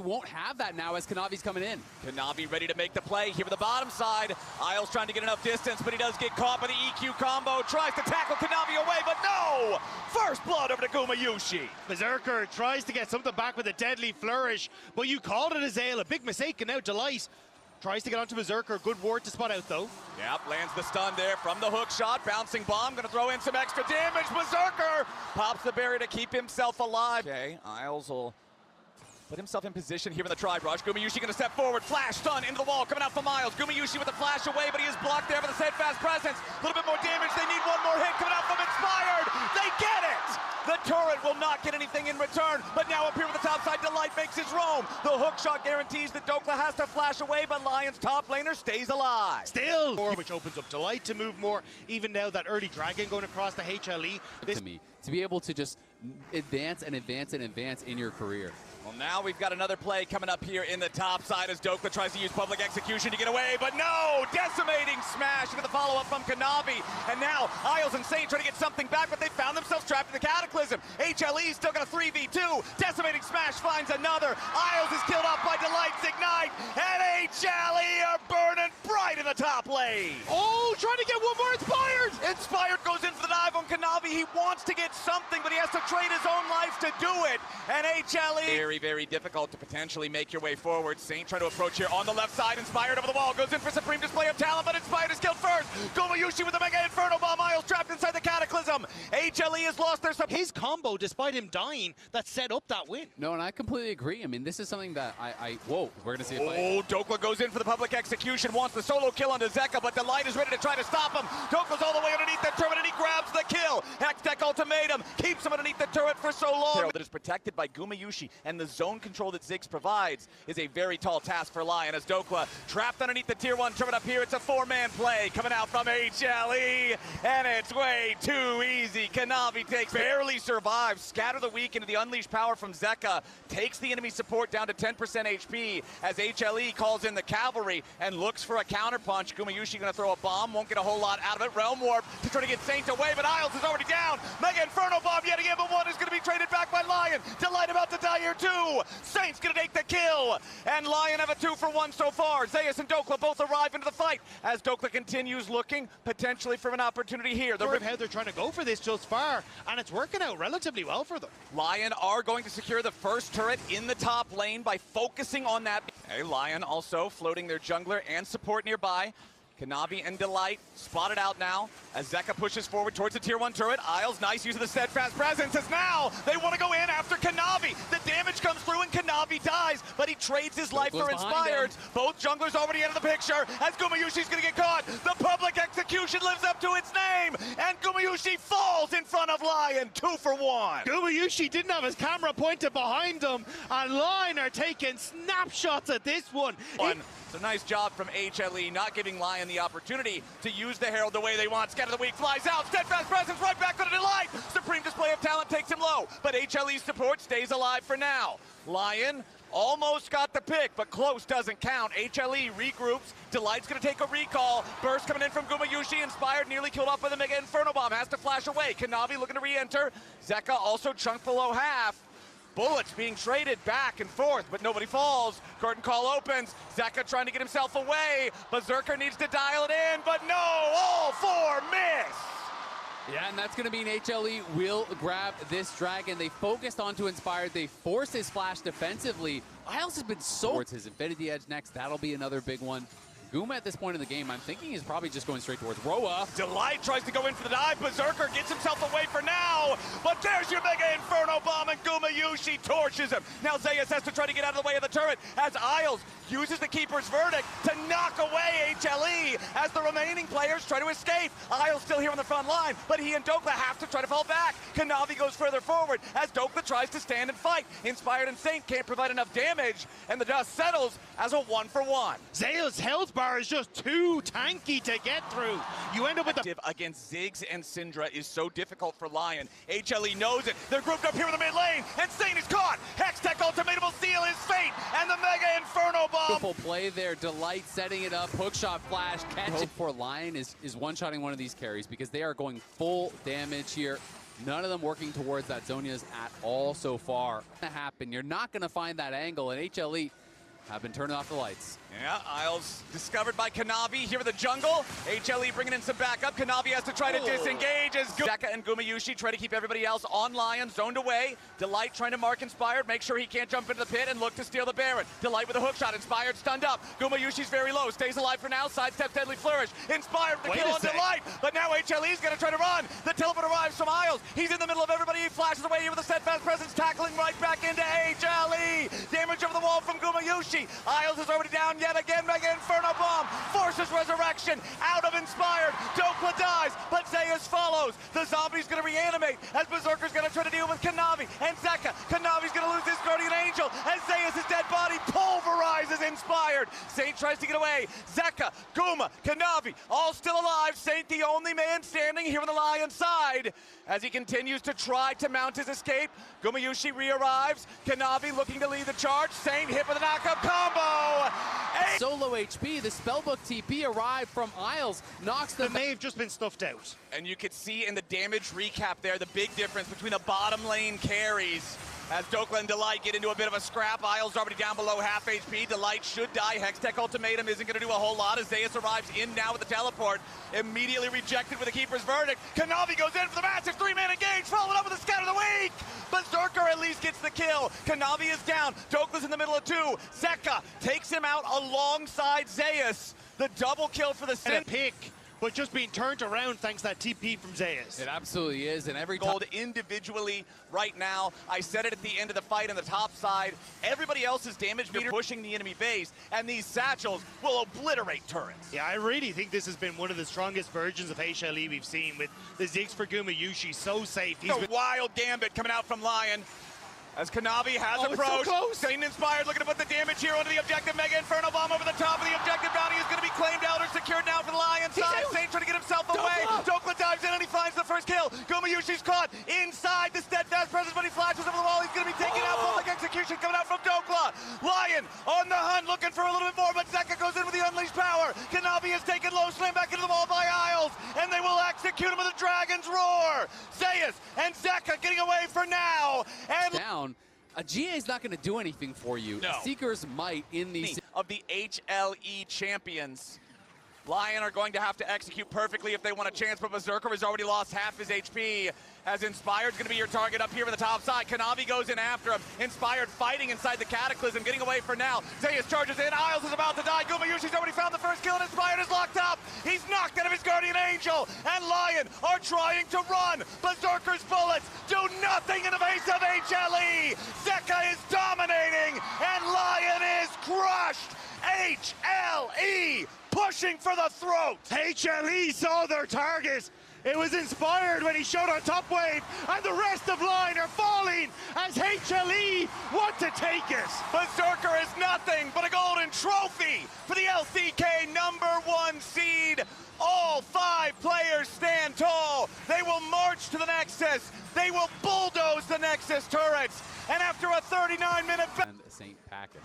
won't have that now as Kanavi's coming in. Kanavi ready to make the play here with the bottom side. Isles trying to get enough distance, but he does get caught by the EQ combo. Tries to tackle Kanavi away, but no! First blood over to Gumayushi. Berserker tries to get something back with a deadly flourish, but you called it, Azale. A big mistake, and now Delight tries to get onto Berserker. Good ward to spot out, though. Yep, lands the stun there from the hook shot. Bouncing bomb, gonna throw in some extra damage. Berserker pops the barrier to keep himself alive. Okay, Isles will put himself in position here in the Tribe Rush. Gumayushi gonna step forward, flash stun into the wall, coming out from Miles. Gumayushi with the flash away, but he is blocked there with a steadfast presence. A little bit more damage, they need one more hit coming out from Inspired. They get it! The turret will not get anything in return, but now up here with the top side, Delight makes his roam. The hook shot guarantees that Dokla has to flash away, but Lyon's top laner stays alive. Still, which opens up Delight to move more, even now that early dragon going across the HLE. To be able to just advance and advance and advance in your career. Well, now we've got another play coming up here in the top side as Dokla tries to use public execution to get away, but no! Decimating smash with the follow-up from Kanavi. And now Isles and Saint trying to get something back, but they found themselves trapped in the Cataclysm. HLE still got a 3v2. Decimating smash finds another. Isles is killed off by Delight's Ignite, and HLE are burning bright in the top lane. Oh, trying to get one more Inspired! Inspired goes in for the dive on Kanavi. He wants to get something, but he has to trade his own life to do it. And HLE... Very difficult to potentially make your way forward. Saint trying to approach here on the left side. Inspired over the wall. Goes in for supreme display of talent, but Inspired is killed first. Gumayushi with the Mega Inferno Bomb. Isles trapped inside the Cataclysm. HLE has lost their support. His combo, despite him dying, that set up that win. No, and I completely agree. I mean, this is something that whoa, we're going to see a fight. Oh, Dokla goes in for the public execution. Wants the solo kill onto Zeka, but Delight is ready to try to stop him. Dokla's all the way underneath the turret, and he grabs the kill. Hextech Ultimatum keeps him underneath the turret for so long. That is protected by Gumayushi, and the zone control that Ziggs provides is a very tall task for Lyon as Dokla trapped underneath the tier 1 turret up here. It's a 4-man play coming out from HLE, and it's way too easy. Kanavi takes, barely survives, scatter the weak into the unleashed power from Zeka, takes the enemy support down to 10% HP as HLE calls in the cavalry and looks for a counterpunch. Gumayushi gonna throw a bomb, won't get a whole lot out of it. Realm Warp to try to get Saint away, but Isles is already down. Mega Inferno Bomb yet again, but one is gonna be traded back by Lyon. Delight about to die here too. Saint's gonna take the kill, and Lyon have a 2-for-1 so far. Zeus and Dokla both arrive into the fight as Dokla continues looking potentially for an opportunity here. How they're trying to go for this just far, and it's working out relatively well for them. Lyon are going to secure the first turret in the top lane by focusing on that. Hey, Lyon also floating their jungler and support nearby. Kanavi and Delight spotted out now as Zeka pushes forward towards the tier 1 turret. Isles, nice use of the steadfast presence as now they want to go in after Kanavi. The damage comes through and Kanavi dies, but he trades his life for Inspired. Both junglers already out of the picture as Gumayushi's going to get caught. The public execution lives up to its name, and Gumayushi falls in front of Lyon, 2-for-1. Gumayushi didn't have his camera pointed behind him, and Lyon are taking snapshots at this one. It's a nice job from HLE, not giving Lyon the opportunity to use the Herald the way they want. Scatter the Weak flies out, steadfast presence right back on the Delight. Supreme display of talent takes him low, but HLE's support stays alive for now. Lyon almost got the pick, but close doesn't count. HLE regroups. Delight's gonna take a recall. Burst coming in from Gumayushi. Inspired, nearly killed off with a Mega Inferno Bomb. Has to flash away. Kanavi looking to re-enter. Zeka also chunked below half. Bullets being traded back and forth, but nobody falls. Curtain call opens. Zeka trying to get himself away. Berserker needs to dial it in, but no, all 4 miss. Yeah, and that's going to mean HLE will grab this dragon. They focused onto Inspired. They forced his flash defensively. Isles has been so towards his Infinity Edge next. That'll be another big one. Guma at this point in the game, I'm thinking he's probably just going straight towards Roa. Delight tries to go in for the dive. Berserker gets himself away for now, but there's your Mega Inferno Bomb, and Gumayushi torches him. Now Zeus has to try to get out of the way of the turret as Isles uses the Keeper's Verdict to knock away HLE as the remaining players try to escape. Isles still here on the front line, but he and Dokla have to try to fall back. Kanavi goes further forward as Dokla tries to stand and fight. Inspired and Saint can't provide enough damage, and the dust settles as a 1-for-1. Zeus' health bar is just too tanky to get through. You end up with the... Against Ziggs and Syndra is so difficult for Lyon. HLE knows it. They're grouped up here in the mid lane, and Saint is caught. Hextech Ultimatum will seal his fate, and the Mega Inferno Bomb. Beautiful play there. Delight setting it up. Hookshot flash. Catch it for Lyon is one-shotting one of these carries because they are going full damage here. None of them working towards that Zonias at all so far. To happen, you're not going to find that angle, and HLE have been turning off the lights. Yeah, Isles discovered by Kanavi here in the jungle. HLE bringing in some backup. Kanavi has to try to disengage as Zeka and Gumayushi try to keep everybody else on Lyon, zoned away. Delight trying to mark Inspired, make sure he can't jump into the pit and look to steal the Baron. Delight with a hook shot, Inspired stunned up. Gumayushi's very low, stays alive for now, sidesteps Deadly Flourish. Inspired with the kill on Delight, but now HLE's gonna try to run. The teleport arrives from Isles. He's in the middle of everybody, he flashes away here with a steadfast presence, tackling right back into HLE. Damage over the wall from Gumayushi. Isles is already down yet again. Mega Inferno Bomb forces resurrection out of Inspired. Dokla dies, but Zeus follows. The zombie's gonna reanimate as Berserker's gonna try to deal with Kanavi and Zeka. Kanavi's gonna lose his Guardian Angel as Zeus' dead body pulverizes Inspired. Saint tries to get away. Zeka, Guma, Kanavi, all still alive. Saint the only man standing here on the Lion side as he continues to try to mount his escape. Gumayushi re-arrives. Kanavi looking to lead the charge. Saint hit with a knockup combo. Solo HP, the Spellbook TP arrived from Isles, knocks them. They may have just been stuffed out. And you could see in the damage recap there the big difference between the bottom lane carries. As Dokla and Delight get into a bit of a scrap, Isles already down below half HP. Delight should die. Hextech Ultimatum isn't going to do a whole lot as Zeus arrives in now with the teleport. Immediately rejected with the Keeper's Verdict. Kanavi goes in for the massive three-man engage, followed up with the Scout of the Week. Berserker at least gets the kill. Kanavi is down. Dokla's in the middle of two. Zeka takes him out alongside Zeus. The double kill for the And a pick, but just being turned around thanks to that TP from Zeus. It absolutely is, and every gold individually right now. I said it at the end of the fight on the top side. Everybody else's damage meter pushing the enemy base, and these satchels will obliterate turrets. Yeah, I really think this has been one of the strongest versions of HLE we've seen with the Ziggs for Gumayushi. So safe. He's a wild gambit coming out from Lyon. As Kanavi has approached, so Satan Inspired looking to put the damage here onto the objective. Mega Inferno Bomb over the top of the objective. Bounty is going to be claimed out or secured now for the Lion side. Saint trying to get himself away. Dokla dives in and he finds the first kill. Gumayushi's caught inside the steadfast presence, but he flashes over the wall. He's going to be taken out. Public execution coming out from Dokla. Lion on the hunt looking for a little bit more, but Zeka goes in with the unleashed power. Kanavi is taken low, slammed back into the wall by Isles, and they will execute him with a Dragon's Roar. Zeus and Zeka getting away for now. And down. A GA is not going to do anything for you. No. Seekers might in these of the HLE champions. Lyon are going to have to execute perfectly if they want a chance, but Berserker has already lost half his HP. As Inspired's going to be your target up here on the top side. Kanavi goes in after him. Inspired fighting inside the Cataclysm, getting away for now. Zeus charges in. Isles is about to die. Gumayushi's already found the first kill, and Inspired is locked up. He's knocked out of his Guardian Angel, and Lyon are trying to run. Berserker's bullets do nothing in the face of HLE. Zeka is dominating, and Lyon is crushed. HLE pushing for the throat. HLE saw their target. It was Inspired when he showed on top wave, and the rest of Lyon are falling as HLE want to take it. Berserker is nothing but a golden trophy for the LCK #1 seed. All 5 players stand tall. They will march to the Nexus. They will bulldoze the Nexus turrets. And after a 39-minute... and Saint Packet.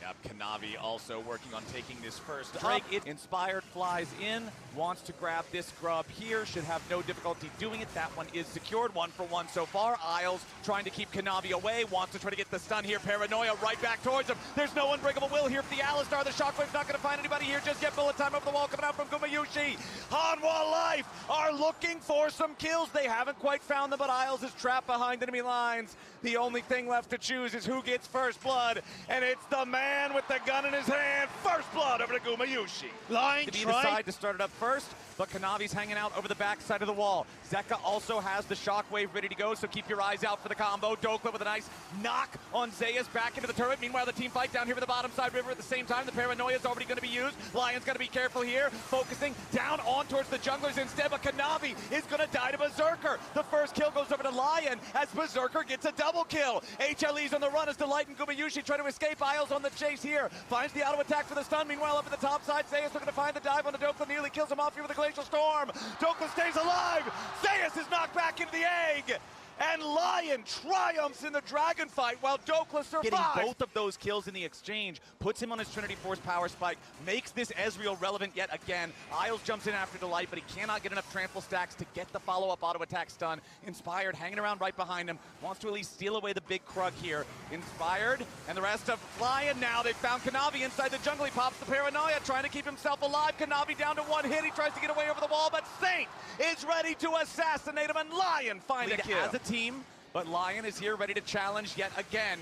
Yep, Kanavi also working on taking this first Drake. Inspired flies in, wants to grab this grub here, should have no difficulty doing it. That one is secured, 1 for 1 so far. Isles trying to keep Kanavi away, wants to try to get the stun here. Paranoia right back towards him. There's no unbreakable will here for the Alistar. The Shockwave's not going to find anybody here just yet. Bullet time over the wall coming out from Gumayushi. Hanwha Life are looking for some kills. They haven't quite found them, but Isles is trapped behind enemy lines. The only thing left to choose is who gets first blood, and it's the man with the gun in his hand. First blood over to Gumayushi. Lyon to decide to start it up first, but Kanavi's hanging out over the back side of the wall. Zeka also has the Shockwave ready to go, so keep your eyes out for the combo. Dokla with a nice knock on Zeus back into the turret. Meanwhile, the team fight down here with the bottom side river at the same time. The Paranoia is already going to be used. Lyon's got to be careful here, focusing down on towards the junglers instead, but Kanavi is going to die to Berserker. The first kill goes over to Lyon as Berserker gets a double kill. HLE's on the run as Delight and Gumayushi try to escape. Isles on the chase here. Finds the auto attack for the stun. Meanwhile, up at the top side, Zeus looking to find the dive on the Dokla. Nearly kills him off here with the Glacial Storm. Dokla stays alive. Zeus is knocked back into the egg. and Lyon triumphs in the Dragon fight while Dokla survives. Getting both of those kills in the exchange puts him on his Trinity Force power spike, makes this Ezreal relevant yet again. Isles jumps in after Delight, but he cannot get enough trample stacks to get the follow-up auto attack stun. Inspired hanging around right behind him, wants to at least steal away the big Krug here. Inspired and the rest of Lyon now. They found Kanavi inside the jungle. He pops the Paranoia, trying to keep himself alive. Kanavi down to one hit. He tries to get away over the wall, but Saint is ready to assassinate him, and Lyon finds a kill. As a team, but Lyon is here ready to challenge yet again.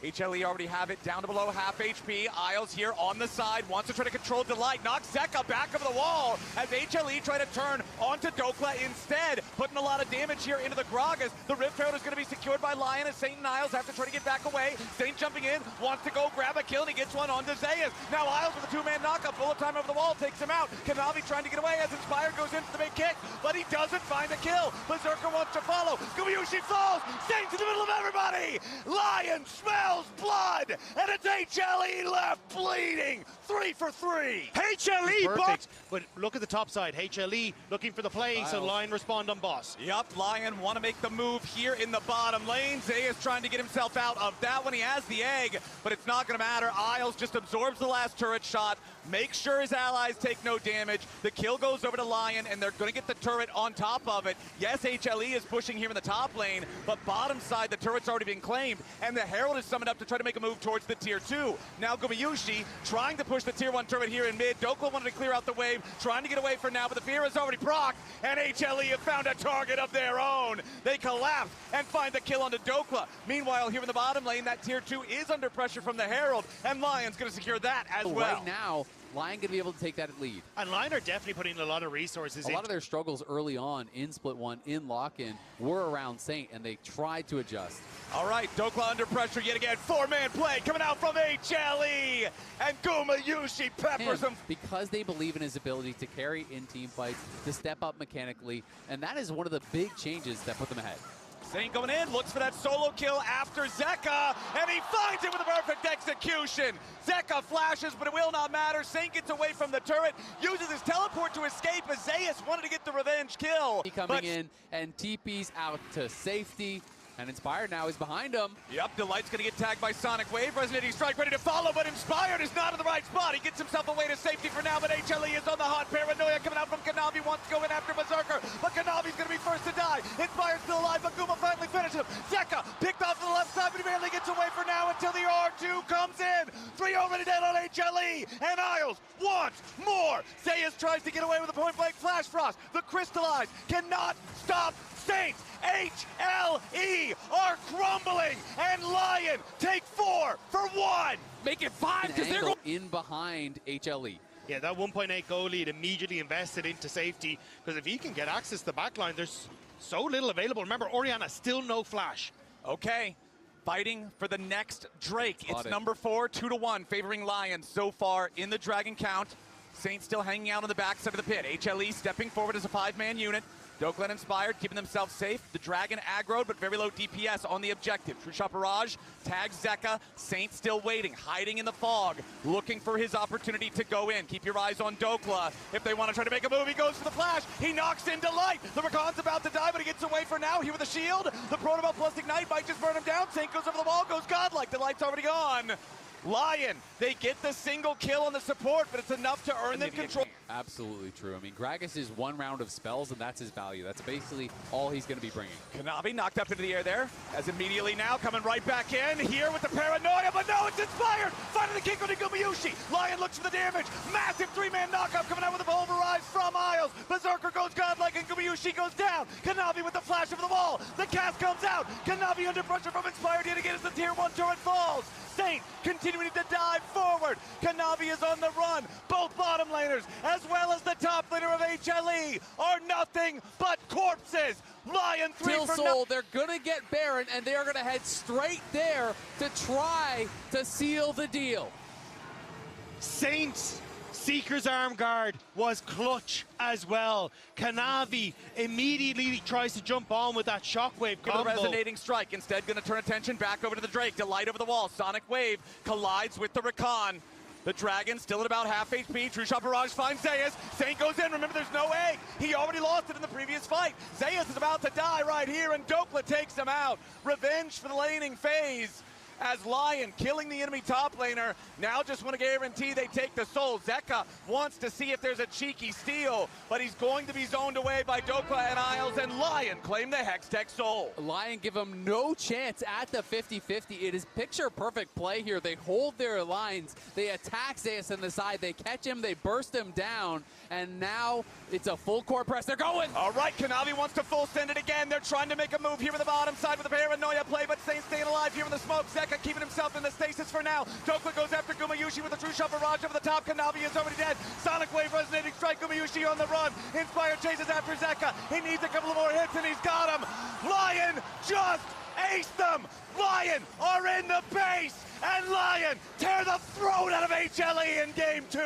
HLE already have it down to below half HP. Isles here on the side, wants to try to control Delight. Knocks Zeka back over the wall as HLE try to turn onto Dokla instead. Putting a lot of damage here into the Gragas. The Rift Herald is going to be secured by Lyon as Saint and Isles have to try to get back away. Saint jumping in, wants to go grab a kill, and he gets one onto Zeus. Now Isles with a two-man knockup, bullet time over the wall, takes him out. Kanavi trying to get away as Inspired goes in for the big kick, but he doesn't find the kill. Berserker wants to follow. Gumayusi falls. Saint's in the middle of everybody. Lyon smells blood, and it's HLE left bleeding. 3 for 3. HLE perfect, but look at the top side. HLE looking for the play, so Lyon respond on boss. Yup, Lyon want to make the move here in the bottom lane. Zeus trying to get himself out of that one. He has the egg, but it's not going to matter. Isles just absorbs the last turret shot, makes sure his allies take no damage. The kill goes over to Lyon, and they're going to get the turret on top of it. Yes, HLE is pushing here in the top lane, but bottom side, the turret's already been claimed, and the Herald is summoned up to try to make a move towards the tier 2. Now Gumayusi trying to push the tier 1 turret here in mid. Dokla wanted to clear out the wave, trying to get away for now, but the fear is already procced, and HLE have found a target of their own. They collapse and find the kill onto Dokla. Meanwhile, here in the bottom lane, that tier 2 is under pressure from the Herald, and Lyon's going to secure that as well. Right now, Lyon going to be able to take that lead. And Lyon are definitely putting a lot of resources in. A lot of their struggles early on in Split 1, in lock-in, were around Saint, and they tried to adjust. All right, Dokla under pressure yet again. 4-man play coming out from HLE, and Gumayusi peppers him. Because they believe in his ability to carry in team fights, to step up mechanically, and that is one of the big changes that put them ahead. Saint going in, looks for that solo kill after Zeka, and he finds it with a perfect execution. Zeka flashes, but it will not matter. Saint gets away from the turret, uses his teleport to escape as Zeus wanted to get the revenge kill. He coming in and TP's out to safety. And Inspired now is behind him. Yep, Delight's going to get tagged by Sonic Wave. Resonating Strike ready to follow, but Inspired is not in the right spot. He gets himself away to safety for now, but HLE is on the hot. Paranoia coming out from Kanavi, wants to go in after Berserker, but Kanavi's going to be first to die. Inspired still alive, but Guma finally finishes him. Zeka picked off to the left side, but he barely gets away for now until the R2 comes in. 3 already dead on HLE, and Isles wants more. Zeus tries to get away with a point-blank Flash Frost. The Crystallize cannot stop Saints. HLE are crumbling, and Lyon take 4 for 1. Make it 5 because they're going in behind HLE. Yeah, that 1.8 goal lead immediately invested into safety, because if he can get access to the backline, there's so little available. Remember, Orianna still no flash. Okay, fighting for the next Drake. It's number 4, 2-1, favoring Lyon so far in the Dragon count. Saints still hanging out on the backside of the pit. HLE stepping forward as a 5-man unit. Dokla Inspired keeping themselves safe. The Dragon aggroed, but very low DPS on the objective. True Shot Barrage tags Zeka. Saint still waiting, hiding in the fog, looking for his opportunity to go in. Keep your eyes on Dokla. If they want to try to make a move, he goes for the flash. He knocks in Delight. The Rakan's about to die, but he gets away for now. Here with the shield. The Protobelt plus Ignite might just burn him down. Saint goes over the wall, goes godlike. Delight's already gone. Lyon, they get the single kill on the support, but it's enough to earn them control. Absolutely true. I mean, Gragas is 1 round of spells, and that's his value. That's basically all he's going to be bringing. Kanavi knocked up into the air there, as immediately now coming right back in, here with the Paranoia, but no, it's Inspired! Finding the kick on Gumayusi. Lyon looks for the damage. Massive 3-man knockup coming out with a pulverize from Isles. Berserker goes godlike, and Gumayusi goes down. Kanavi with the flash over the wall. The cast comes out. Kanavi under pressure from Inspired yet again as the tier 1 turret falls. Saint continuing to dive forward. Kanavi is on the run. Both bottom laners, as well as the top laner of HLE, are nothing but corpses. Lyon 3 Till for Soul, they're going to get Baron, and they are going to head straight there to try to seal the deal. Saints Seeker's arm guard was clutch as well. Kanavi immediately tries to jump on with that shockwave combo. The resonating strike, instead going to turn attention back over to the Drake. Delight over the wall. Sonic Wave collides with the Rakan. The Dragon still at about half HP. True Shot Barrage finds Zeus. Saint goes in. Remember, there's no egg. He already lost it in the previous fight. Zeus is about to die right here, and Dokla takes him out. Revenge for the laning phase, as Lyon killing the enemy top laner. Now just want to guarantee they take the soul. Zeka wants to see if there's a cheeky steal, but he's going to be zoned away by Dokla and Isles, and Lyon claim the Hextech soul. Lyon give him no chance at the 50-50. It is picture perfect play here. They hold their lines. They attack Zeus on the side. They catch him. They burst him down. And now it's a full court press. They're going. All right, Kanavi wants to full send it again. They're trying to make a move here with the bottom side with a paranoia play, but Saint staying alive here in the smoke. Zeka keeping himself in the stasis for now. Dokla goes after Gumayushi with a True Shot Barrage over the top. Kanavi is already dead. Sonic Wave resonating strike. Gumayushi on the run. Inspire chases after Zeka. He needs a couple of more hits, and he's got him. Lyon just aced them. Lyon are in the base, and Lyon tear the throat out of HLE in game 2.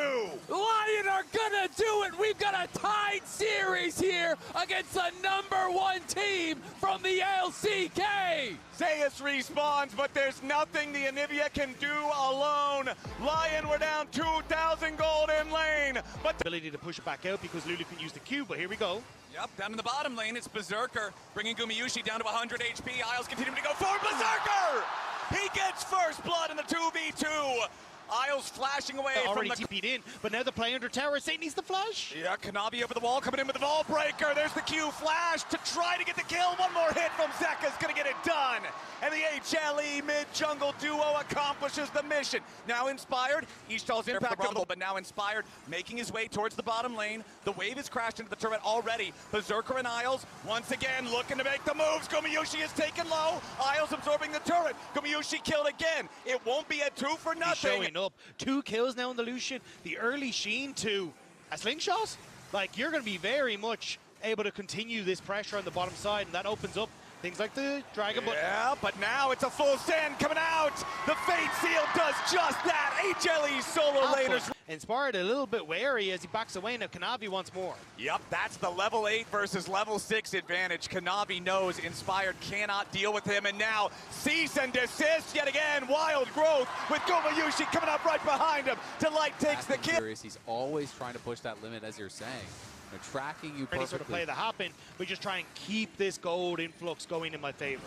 Lyon are gonna do it. We've got a tied series here against the #1 team from the LCK. Zeus respawns, but there's nothing the Anivia can do alone. Lyon were down 2,000 gold in lane, but Ability to push it back out because Lulu can use the Q, but here we go. yep, down in the bottom lane, it's Berserker, bringing Gumayushi down to 100 HP. Isles continuing to go forward. Berserker! He gets first blood in the 2v2. Isles flashing away Already from the... TP'd in, but now they're playing under tower. Saint needs the flash. Yeah, Kanavi over the wall, coming in with the Vault Breaker. There's the Q flash to try to get the kill. One more hit from Zeka's gonna get it done. And the HLE mid-jungle duo accomplishes the mission. Now Inspired, Ishtal's impact on the, but now Inspired making his way towards the bottom lane. The wave has crashed into the turret already. Berserker and Isles once again looking to make the moves. Gumayushi is taken low. Isles absorbing the turret. Gumayushi killed again. It won't be a 2 for nothing. He's showing up. 2 kills now in the Lucian. The early Sheen to a slingshot. Like, you're going to be very much able to continue this pressure on the bottom side, and that opens up things like the Dragon. Yeah, but now it's a full send coming out. The Fate Seal does just that. HLE solo laners. Inspired a little bit wary as he backs away. Now Kanavi wants more. Yep, that's the level 8 versus level 6 advantage. Kanavi knows Inspired cannot deal with him, and now cease and desist yet again. Wild growth with Gumayushi coming up right behind him. Delight takes the kill. He's always trying to push that limit, as you're saying. They're tracking you perfectly. Any sort of play that happened, but just try and keep this gold influx going in my favor.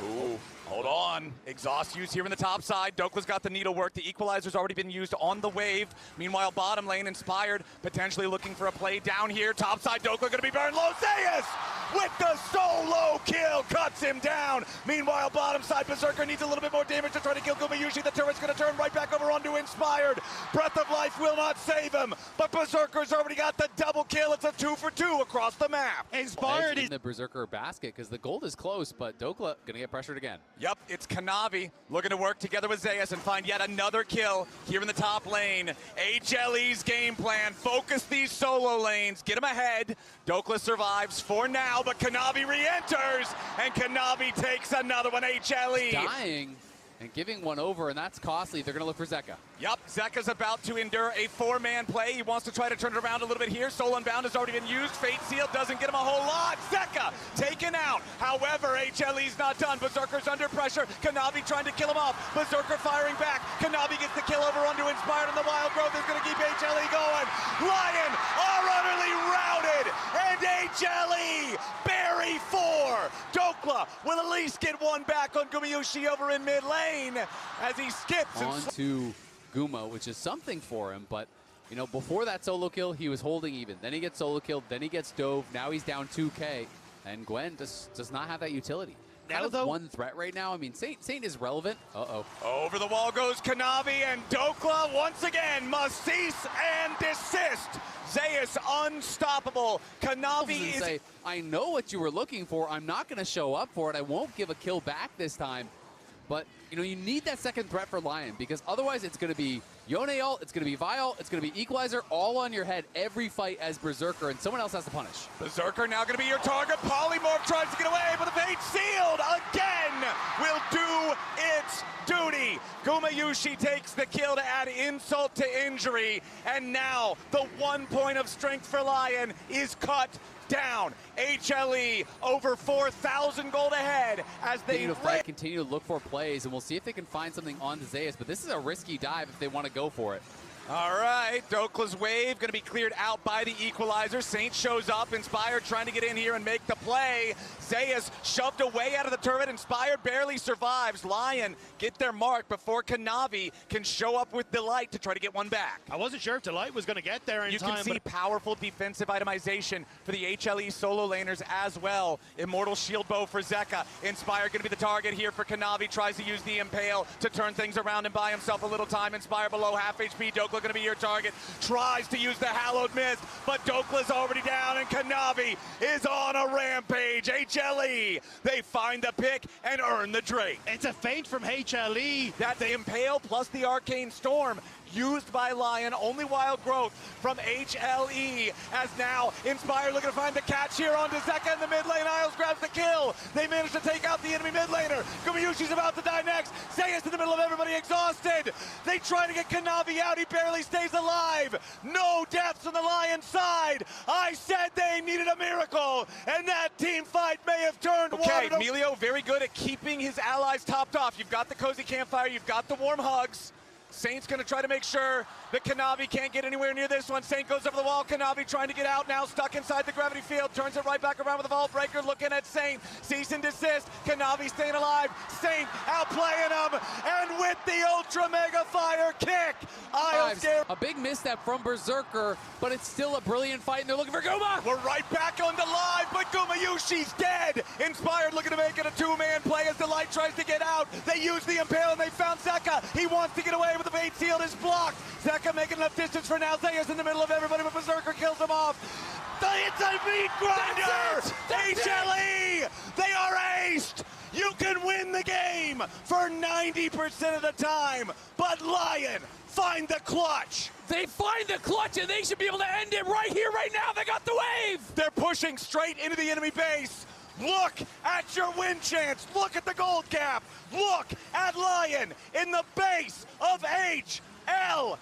Ooh, hold on. Exhaust use here in the top side. Dokla's got the needlework. The equalizer's already been used on the wave. Meanwhile, bottom lane, Inspired, potentially looking for a play down here. Top side, Dokla gonna be burned low. Zeus with the solo kill, cuts him down. Meanwhile, bottom side, Berserker needs a little bit more damage to try to kill Gumayushi. The turret's gonna turn right back over onto Inspired. Breath of Life will not save him, but Berserker's already got the double kill. It's a 2 for 2 across the map. Inspired in is the Berserker basket because the gold is close, but Dokla gonna get pressured again. Yep, it's Kanavi looking to work together with Zeus and find yet another kill here in the top lane. HLE's game plan, focus these solo lanes, get him ahead. Dokla survives for now, but Kanavi re-enters, and Kanavi takes another one. HLE Dying and giving one over, and that's costly. They're gonna look for Zeka. Yep, Zeka's about to endure a 4-man play. He wants to try to turn it around a little bit here. Soul Unbound has already been used. Fate Seal doesn't get him a whole lot. Zeka taken out. However, HLE's not done. Berserker's under pressure. Kanavi trying to kill him off. Berserker firing back. Kanavi gets the kill over onto Inspired, and the Wild Growth is going to keep HLE going. Lyon are utterly routed, and HLE bury 4. Dokla will at least get one back on Gumayushi over in mid lane as he skips On to Guma, which is something for him, but you know, before that solo kill, he was holding even. Then he gets solo killed, then he gets dove. Now he's down 2K, and Gwen does not have that utility. Now though, one threat right now. I mean, Saint is relevant. Over the wall goes Kanavi, and Dokla once again must cease and desist. Zeus unstoppable. Kanavi is... say, I know what you were looking for. I'm not going to show up for it. I won't give a kill back this time. But, you know, you need that second threat for Lyon, because otherwise it's going to be Yone ult, it's going to be Vi ult, it's going to be Equalizer all on your head every fight as Berserker, and someone else has to punish. Berserker now going to be your target. Polymorph tries to get away, but the Fate Sealed again will do its duty. Gumayushi takes the kill to add insult to injury, and now the 1 point of strength for Lyon is cut down. HLE over 4,000 gold ahead as they continue to look for plays, and we'll see if they can find something on the Zeus, but this is a risky dive if they want to go for it. All right, Dokla's wave going to be cleared out by the equalizer. Saint shows up, Inspired trying to get in here and make the play. Zeus shoved away out of the turret, Inspired barely survives. Lyon get their mark before Kanavi can show up with Delight to try to get one back. I wasn't sure if Delight was going to get there in time. You can see powerful defensive itemization for the HLE solo laners as well. Immortal shield bow for Zeka. Inspired going to be the target here for Kanavi. Tries to use the Impale to turn things around and buy himself a little time. Inspired below half HP. Dokla going to be your target. Tries to use the Hallowed Mist, but Dokla's already down, and Kanavi is on a rampage. HLE, they find the pick and earn the Drake. It's a feint from HLE. That's the Impale plus the Arcane Storm used by Lyon. Only wild growth from HLE, as now Inspire looking to find the catch here on Zeka in the mid lane. Isles grabs the kill. They manage to take out the enemy mid laner. Gumayushi's about to die next. Zeus in the middle of everybody, exhausted. They try to get Kanavi out. He barely stays alive. No deaths on the Lion side. I said they needed a miracle, and that team fight may have turned water to... Melio very good at keeping his allies topped off. You've got the cozy campfire. You've got the warm hugs. Saint's going to try to make sure that Kanavi can't get anywhere near this one. Saint goes over the wall. Kanavi trying to get out now, stuck inside the gravity field. Turns it right back around with the Vault Breaker, looking at Saint. Cease and desist. Kanavi staying alive. Saint outplaying him. And with the Ultra Mega Fire kick, a big misstep from Berserker, but it's still a brilliant fight, and they're looking for Guma. We're right back on the live, but Gumayushi's dead. Inspired looking to make it a two-man play as Delight tries to get out. They use the Impale, and they found Zeka. He wants to get away, but the bait shield is blocked. Zeka making enough distance for now. Zeus in the middle of everybody, but Berserker kills him off. It's a meat grinder! HLE! They are aced! You can win the game for 90% of the time, but Lyon find the clutch. They find the clutch, and they should be able to end it right here, right now. They got the wave. They're pushing straight into the enemy base. Look at your win chance. Look at the gold cap. Look at Lyon in the base of HLE.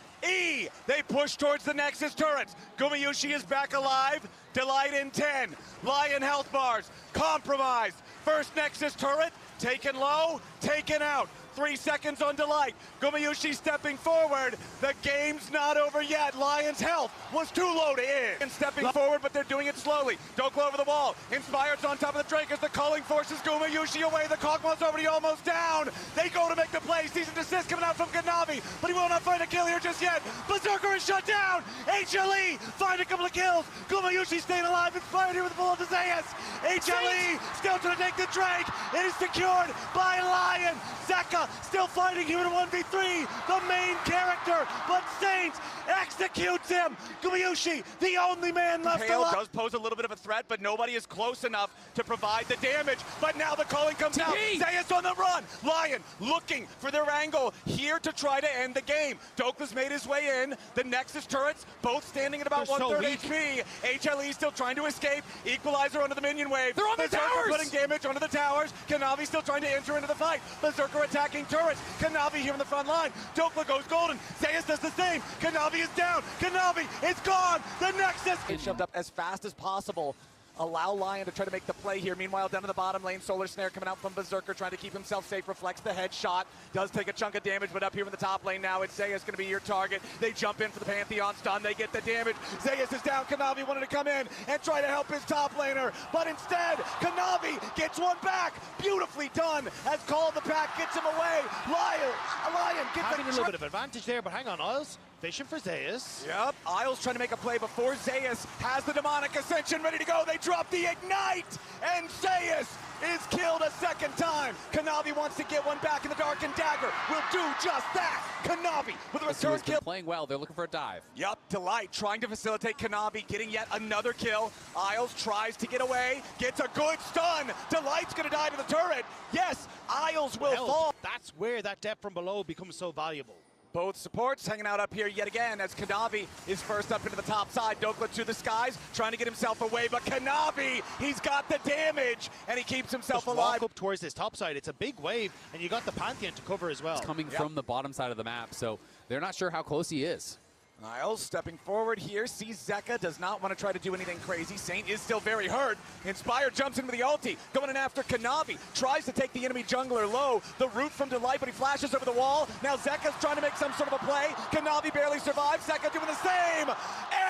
They push towards the Nexus turrets. Gumayushi is back alive. Delight in 10. Lyon health bars. Compromised. First Nexus turret. Taken low. Taken out. 3 seconds on Delight. Gumayushi stepping forward. The game's not over yet. Lyon's health was too low to end. And stepping forward, but they're doing it slowly. Dokla over the wall. Inspired's on top of the Drake as the calling forces Gumayushi away. The Kog'Maw's already almost down. They go to make the play. Cease and desist coming out from Kanavi, but he will not find a kill here just yet. Berserker is shut down. HLE find a couple of kills. Gumayushi staying alive. Inspired here with the ball to Zeus. HLE still trying to take the Drake. It is secured by Lyon. Zeka still fighting here in a 1v3, the main character, but Saint executes him. Gumayushi, the only man left alive. Does pose a little bit of a threat, but nobody is close enough to provide the damage. But now the calling comes out. Zeus on the run. Lyon looking for their angle here to try to end the game. Dokla's made his way in. The Nexus turrets both standing at about 1/3 HP. HLE still trying to escape. Equalizer onto the minion wave. They're on the towers. Putting damage onto the towers. Kanavi still trying to enter into the fight. Berserker attacking turrets. Kanavi here in the front line. Dokla goes golden. Zeus does the same. Kanavi is down. Kanavi is gone. The Nexus is shoved up as fast as possible. Allow Lyon to try to make the play here. Meanwhile, down in the bottom lane, Solar Snare coming out from Berserker, trying to keep himself safe. Reflects the headshot. Does take a chunk of damage, but up here in the top lane now, it's Zeus going to be your target. They jump in for the Pantheon stun. They get the damage. Zeus is down. Kanavi wanted to come in and try to help his top laner, but instead, Kanavi gets one back. Beautifully done as Call of the Pack gets him away. Lyon gets having a little bit of advantage there, but hang on, Isles. Fishing for Zeus. Yep, Isles trying to make a play before Zeus has the Demonic Ascension ready to go. They drop the Ignite, and Zeus is killed a second time. Kanavi wants to get one back in the dark, and Dagger will do just that. Kanavi with a return kill. Playing well, they're looking for a dive. Yep, Delight trying to facilitate Kanavi, getting yet another kill. Isles tries to get away, gets a good stun. Delight's gonna die to the turret. Yes, Isles will fall. That's where that depth from below becomes so valuable. Both supports hanging out up here yet again as Kanavi is first up into the top side. Dokla to the skies, trying to get himself away, but Kanavi, he's got the damage, and he keeps himself alive. Walk up towards this top side. It's a big wave, and you got the Pantheon to cover as well. It's coming from the bottom side of the map, so they're not sure how close he is. Niles stepping forward here, sees Zeka, does not want to try to do anything crazy. Saint is still very hurt. Inspired jumps into the ulti, going in after Kanavi, tries to take the enemy jungler low. The root from Delight, but he flashes over the wall. Now Zeka's trying to make some sort of a play. Kanavi barely survives, Zeka doing the same.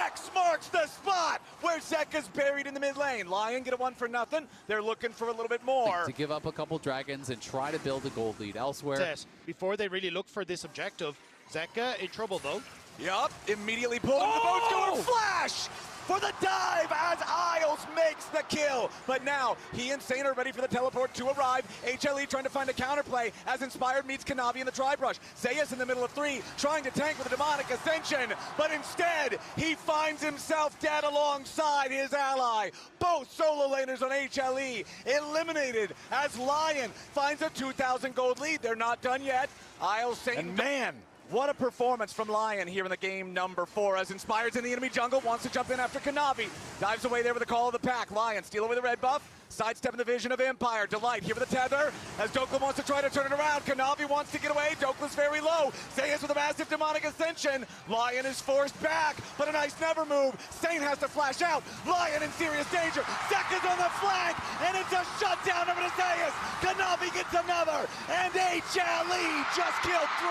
X marks the spot where Zeka's buried in the mid lane. Lyon get a 1-for-0. They're looking for a little bit more. To give up a couple dragons and try to build a gold lead elsewhere. Before they really look for this objective, Zeka in trouble though. Yup, immediately pulled into the boat, going flash for the dive as Isles makes the kill. But now, he and Saint are ready for the teleport to arrive. HLE trying to find a counterplay as Inspired meets Kanavi in the tri-brush. Zeus in the middle of 3, trying to tank with a demonic ascension, but instead, he finds himself dead alongside his ally. Both solo laners on HLE eliminated as Lyon finds a 2,000 gold lead. They're not done yet. Isles, Saint, and man, what a performance from Lyon here in the game number 4 as Inspired's in the enemy jungle, wants to jump in after Kanavi. Dives away there with a call of the pack. Lyon steal away the red buff, sidestepping the vision of Empire. Delight here with a tether as Dokla wants to try to turn it around. Kanavi wants to get away. Dokla's very low. Zeus with a massive demonic ascension. Lyon is forced back, but a nice never move. Saint has to flash out. Lyon in serious danger. Zeka's on the flank, and it's a shutdown over to Zeus. Kanavi gets another, and HLE just killed 3.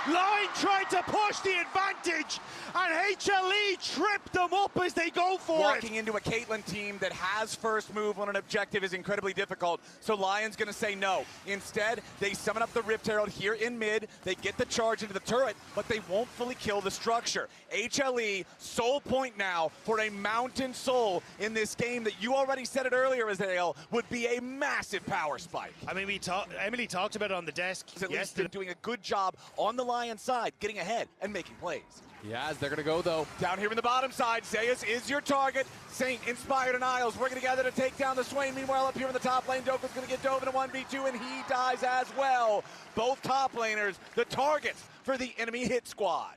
Lyon tried to push the advantage, and HLE tripped them up as they go for Walking into a Caitlyn team that has first move on an objective is incredibly difficult, so Lyon's going to say no. Instead, they summon up the Rift Herald here in mid, they get the charge into the turret, but they won't fully kill the structure. HLE, soul point now for a Mountain Soul in this game that you already said it earlier, Azrael, would be a massive power spike. I mean, Emily talked about it on the desk. At least they're doing a good job on the Lion side, getting ahead and making plays. Yes, they're going to go, though. Down here in the bottom side, Zeus is your target. Saint, Inspired, and Isles working together to take down the Swain. Meanwhile, up here in the top lane, Doka's going to get dove in a 1v2, and he dies as well. Both top laners, the targets for the enemy hit squad.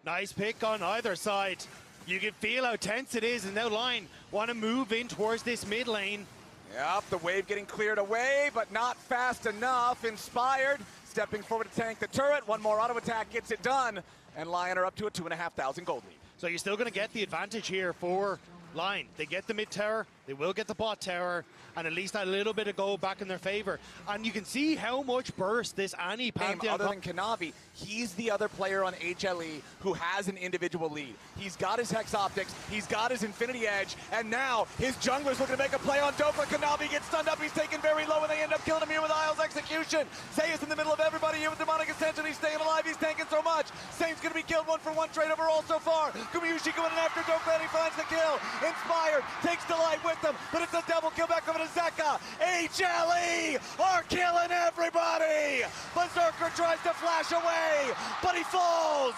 Nice pick on either side. You can feel how tense it is, and now Lyon want to move in towards this mid lane. Yep, the wave getting cleared away, but not fast enough. Inspired, stepping forward to tank the turret. One more auto attack gets it done, and Lyon are up to a 2,500 gold lead. So you're still going to get the advantage here for Lyon. They get the mid tower, they will get the bot tower, and at least a little bit of gold back in their favor. And you can see how much burst this Annie Pantheon. Other than Kanavi, he's the other player on HLE who has an individual lead. He's got his Hex Optics, he's got his Infinity Edge, and now his jungler's looking to make a play on Dopa. Kanavi gets stunned up, he's taken very low, and they end up killing him here with Isles Execution. Zeus in the middle of everybody here with Demonic Ascension. He's staying alive, he's tanking so much. Saint's gonna be killed 1-for-1 trade overall so far. Gumayushi going in after Dopa, and he finds the kill. Inspired takes Delight with them, but it's a double kill back over to Zeka. HLE are killing everybody. Berserker tries to flash away, but he falls.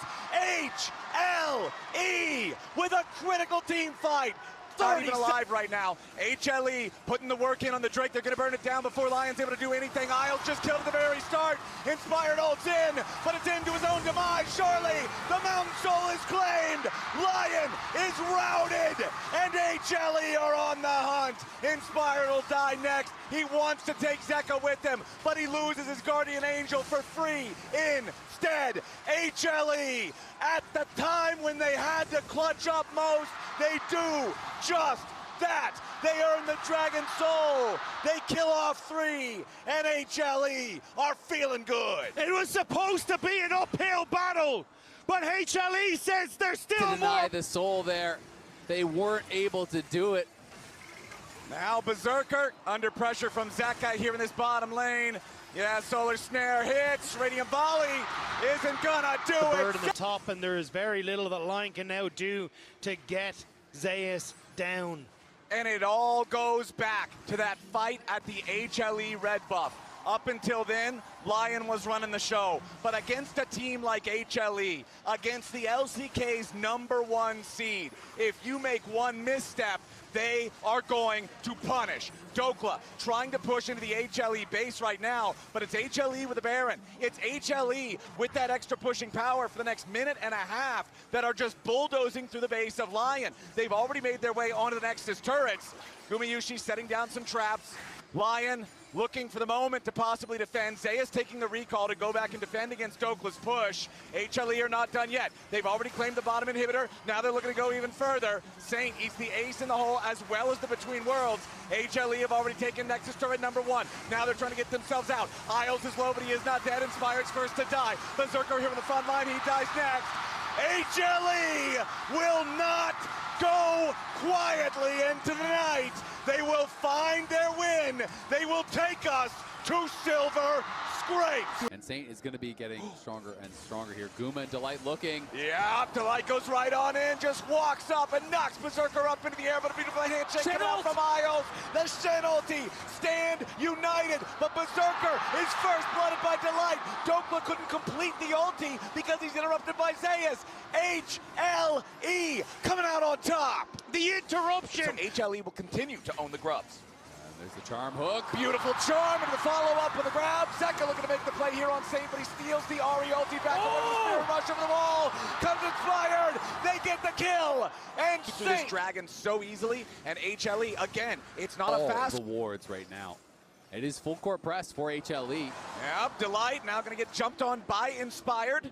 HLE with a critical team fight. Not even alive right now. HLE putting the work in on the Drake. They're going to burn it down before Lyon's able to do anything. Isles just killed at the very start. Inspired ults in, but it's into his own demise. Surely the Mountain Soul is claimed. Lyon is routed, and HLE are on the hunt. Inspired will die next. He wants to take Zeka with him, but he loses his Guardian Angel for free instead. HLE, at the time when they had to clutch up most, they do just that. They earn the Dragon Soul. They kill off 3, and HLE are feeling good. It was supposed to be an uphill battle, but HLE says there's still to deny more. The soul there. They weren't able to do it. Now Berserker under pressure from Zeka here in this bottom lane. Yeah, Solar Snare hits. Radiant Volley isn't gonna do it. Bird in the top, and there is very little that Lyon can now do to get Zeus down. And it all goes back to that fight at the HLE red buff. Up until then, Lyon was running the show. But against a team like HLE, against the LCK's #1 seed, if you make one misstep, they are going to punish. Dokla trying to push into the HLE base right now, but it's HLE with the Baron. It's HLE with that extra pushing power for the next minute and a half that are just bulldozing through the base of Lyon. They've already made their way onto the Nexus turrets. Gumayushi setting down some traps. Lyon looking for the moment to possibly defend. Zeus taking the recall to go back and defend against Dokla's push. HLE are not done yet. They've already claimed the bottom inhibitor. Now they're looking to go even further. Saint, he's the ace in the hole as well as the between worlds. HLE have already taken Nexus turret number 1. Now they're trying to get themselves out. Isles is low, but he is not dead. Inspired's first to die. Berserker here on the front line. He dies next. HLE will not go quietly into the night. They will find their win. They will take us to silver scrapes. And Saint is going to be getting stronger and stronger here. Guma and Delight looking. Yeah, Delight goes right on in, just walks up and knocks Berserker up into the air, but a beautiful handshake coming out from Isles. The Shen ulti, stand united, but Berserker is first blooded by Delight. Dokla couldn't complete the ulti because he's interrupted by Zeus. HLE coming out on top. The interruption. So HLE will continue to own the grubs. There's the charm hook. Beautiful charm and the follow-up with a grab. Zeka looking to make the play here on Saint, but he steals the Ari ulti back away with a spirit rush over the wall. Comes inspired. They get the kill. And Saint this dragon so easily. And HLE, again, it's not a fast. The wards right now. It is full court press for HLE. Yep, Delight now going to get jumped on by Inspired,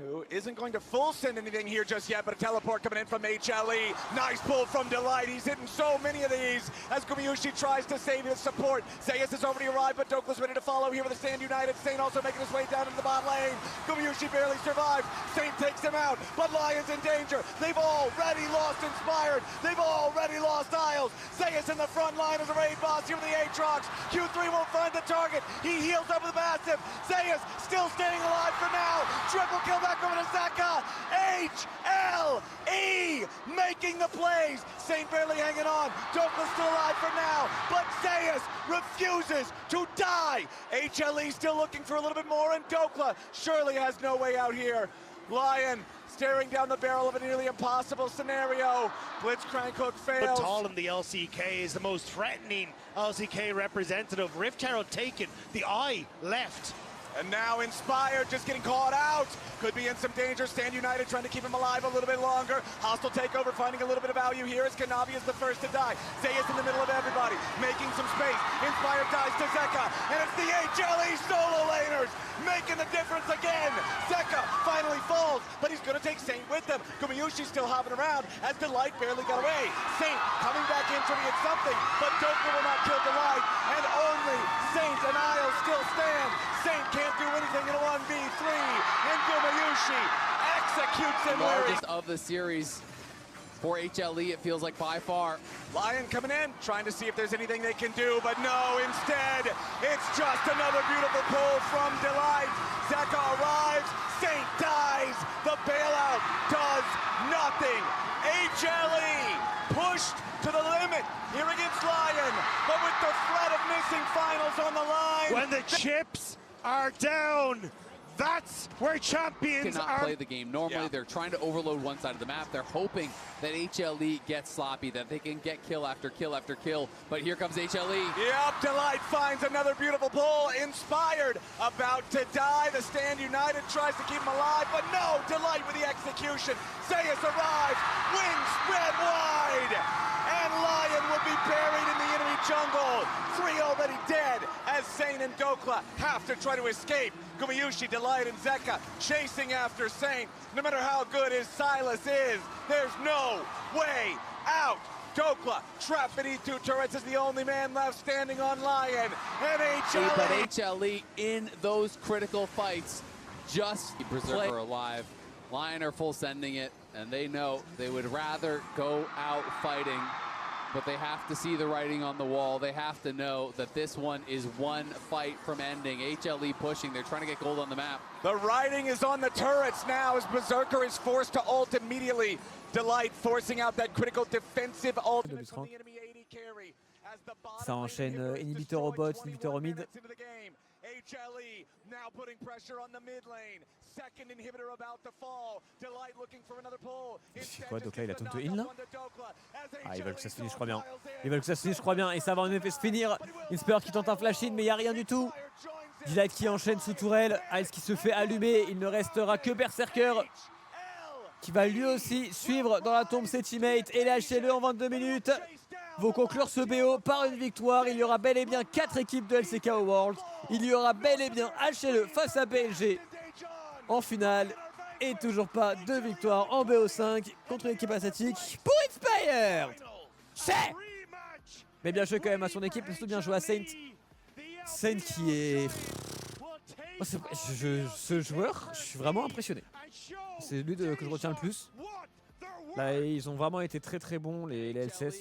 who isn't going to full send anything here just yet, but a teleport coming in from HLE. Nice pull from Delight. He's hitting so many of these as Gumayushi tries to save his support. Zeus has already arrived, but Dokla's ready to follow here with a Stand United. Saint also making his way down into the bot lane. Gumayushi barely survived. Saint takes him out, but Lyon's in danger. They've already lost Inspired. They've already lost Isles. Zeus in the front line as a raid boss here with the Aatrox. Q3 won't find the target. He heals up with a massive. Zeus still staying alive for now. Triple kill back over to Zeka. HLE making the plays. Saint barely hanging on. Dokla's still alive for now, but Zeus refuses to die. HLE still looking for a little bit more, and Dokla surely has no way out here. Lyon staring down the barrel of a nearly impossible scenario. Blitzcrank hook fails. But Talon, the LCK, is the most threatening LCK representative. Rift Herald taken, the eye left. And now Inspired just getting caught out. Could be in some danger. Stand United trying to keep him alive a little bit longer. Hostile takeover finding a little bit of value here as Kanavi is the first to die. Zeus in the middle of everybody, making some space. Inspired dies to Zeka, and it's the HLE solo laners making the difference again. Zeka finally falls, but he's going to take Saint with him. Gumayushi still hopping around as Delight barely got away. Saint coming back in trying to get something, but Dokla will not kill Delight, and only Saint and Isles still stand. Saint can't do anything in a 1v3, and Gumayushi executes him. Largest of the series for HLE, it feels like by far. Lyon coming in, trying to see if there's anything they can do, but no, instead, it's just another beautiful pull from Delight. Zeka arrives, Saint dies, the bailout does nothing. HLE pushed to the limit here against Lyon, but with the threat of missing finals on the line. When the chips are down, that's where champions cannot play the game normally. They're trying to overload one side of the map. They're hoping that HLE gets sloppy, that they can get kill after kill after kill. But here comes HLE. Yep, Delight finds another beautiful pull. Inspired, about to die. The Stand United tries to keep him alive, but no, Delight with the execution. Zeus arrives, wings spread wide, and Lyon will be buried in the enemy jungle. 3 already dead as Saint and Dokla have to try to escape. Gumayushi, Delight, and Zeka chasing after Saint. No matter how good his Silas is, there's no way out. Dokla trapped beneath 2 turrets is the only man left standing on Lyon. And HLE. But HLE in those critical fights just Berserker alive. Lyon are full sending it, and they know they would rather go out fighting, but they have to see the writing on the wall. They have to know that this one is one fight from ending. HLE pushing, they're trying to get gold on the map. The writing is on the turrets now as Berserker is forced to ult immediately. Delight forcing out that critical defensive ultimate from the enemy AD carry. Ça enchaîne inhibiteur au bot, inhibiteur au mid. HLE now putting pressure on the mid lane. Second inhibitor about to fall. Delight looking for another pull. C'est quoi, donc là il a taunt in là? Ah, ils veulent que ça se finisse, je crois bien. Ils veulent que ça se finisse, je crois bien. Et ça va en effet se finir. Inspired qui tente un flash in, mais il n'y a rien du tout. Higlights qui enchaîne sous tourelle. Ice qui se fait allumer. Il ne restera que Berserker qui va lui aussi suivre dans la tombe ses teammates et lâcher-le en 22 minutes. vont conclure ce BO par une victoire. Il y aura bel et bien 4 équipes de LCK au World. Il y aura bel et bien HLE face à BLG en finale. Et toujours pas de victoire en BO5 contre une équipe asiatique pour Inspired. Mais bien joué quand même à son équipe, surtout bien joué à Saint. Saint qui est... ce joueur, je suis vraiment impressionné. C'est lui que je retiens le plus. Là, ils ont vraiment été très très bons les LCS.